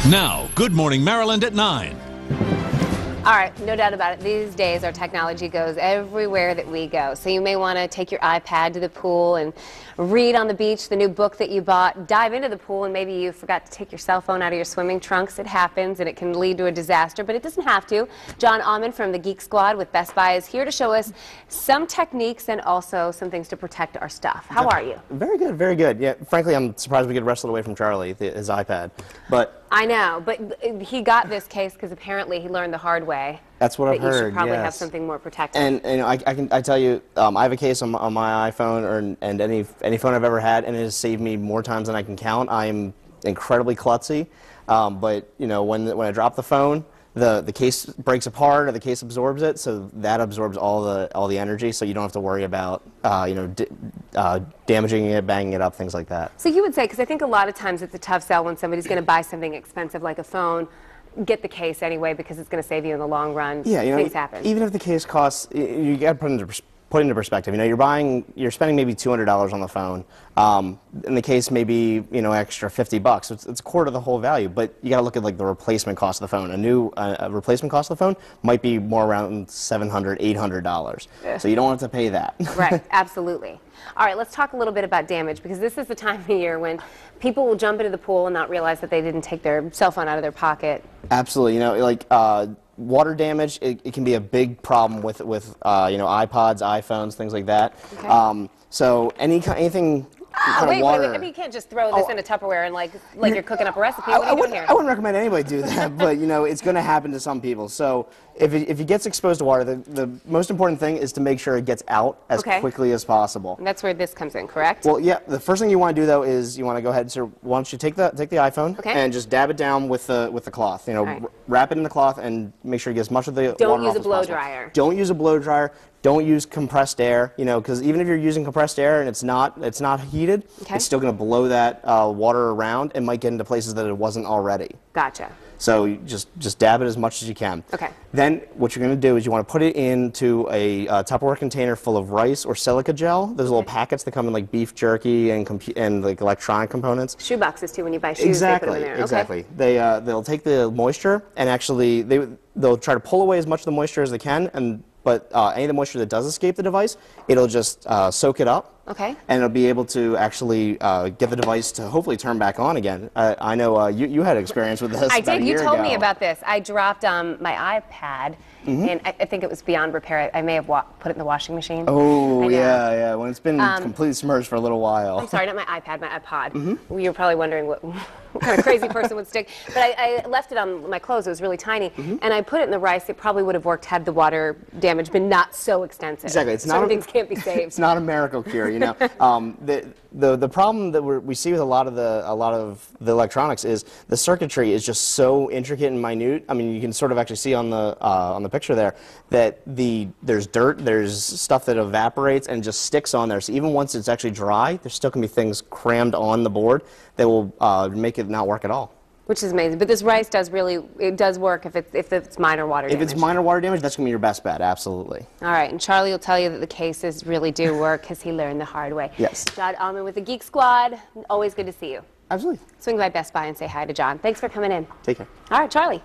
Now, Good Morning Maryland at 9. All right, no doubt about it. These days, our technology goes everywhere that we go. So you may want to take your iPad to the pool and read on the beach the new book that you bought, dive into the pool, and maybe you forgot to take your cell phone out of your swimming trunks. It happens, and it can lead to a disaster, but it doesn't have to. John Allman from the Geek Squad with Best Buy is here to show us some techniques and also some things to protect our stuff. How are you? Very good, very good. Yeah, frankly, I'm surprised we could wrestle it away from Charlie, his iPad. But I know, but he got this case because apparently he learned the hard way. That's what I've heard. You should probably have yes. something more protective. And you know, I tell you, I have a case on my iPhone and any phone I've ever had, and it has saved me more times than I can count. I am incredibly klutzy, but you know, when I drop the phone, the case breaks apart or the case absorbs it, so that absorbs all the energy, so you don't have to worry about damaging it, banging it up, things like that. So you would say, because I think a lot of times it's a tough sell when somebody's going to buy something expensive like a phone, get the case anyway because it's going to save you in the long run. Yeah, you know, things happen. Even if the case costs, you got to put into perspective. You know, you're spending maybe $200 on the phone. In the case, maybe extra $50. It's a quarter of the whole value. But you got to look at like the replacement cost of the phone. A new replacement cost of the phone might be more around $700, $800. So you don't have to pay that. Right, absolutely. All right, let's talk a little bit about damage, because this is the time of year when people will jump into the pool and not realize that they didn't take their cell phone out of their pocket. Absolutely. You know, like water damage, it can be a big problem with iPods, iPhones, things like that. Okay. So anything kind of water. Wait. I mean, you can't just throw this in a Tupperware and like you're cooking up a recipe. What are you doing here? I wouldn't recommend anybody do that, but you know, it's going to happen to some people. So if it gets exposed to water, the most important thing is to make sure it gets out as quickly as possible. And that's where this comes in, correct? Well, yeah. The first thing you want to do though is you want to go ahead. So why don't you take the iPhone and just dab it down with the cloth. You know, wrap it in the cloth and make sure you get as much of the water off as possible. Don't use a blow dryer. Don't use a blow dryer. Don't use compressed air, you know, because even if you're using compressed air and it's not heated, it's still going to blow that water around and might get into places that it wasn't already. Gotcha. So you just dab it as much as you can. Okay. Then what you're going to do is you want to put it into a Tupperware container full of rice or silica gel. There's little packets that come in like beef jerky and like electronic components. Shoe boxes too, when you buy shoes, they put them in there. Exactly. They'll take the moisture and actually they'll try to pull away as much of the moisture as they can, but any of the moisture that does escape the device, it'll just soak it up. Okay. And it'll be able to actually get the device to hopefully turn back on again. I know you had experience with this. I did. You told me ago. about this. I dropped my iPad, and I think it was beyond repair. I may have put it in the washing machine. Oh, yeah. When it's been completely submerged for a little while. I'm sorry, not my iPad, my iPod. You're probably wondering what kind of crazy person would stick. But I left it on my clothes. It was really tiny. And I put it in the rice. It probably would have worked had the water damage been not so extensive. Exactly. Certain things can't be saved. It's not a miracle cure, you know. The problem that we see with a lot of the electronics is the circuitry is just so intricate and minute. I mean, you can sort of actually see on the picture there that there's dirt, there's stuff that evaporates and just sticks on there. So even once it's actually dry, there still can be things crammed on the board that will make it not work at all. Which is amazing. But this rice does work if it's minor water damage. If it's minor water damage, that's going to be your best bet, absolutely. All right, and Charlie will tell you that the cases really do work because he learned the hard way. Yes. John Allman with the Geek Squad. Always good to see you. Absolutely. Swing by Best Buy and say hi to John. Thanks for coming in. Take care. All right, Charlie.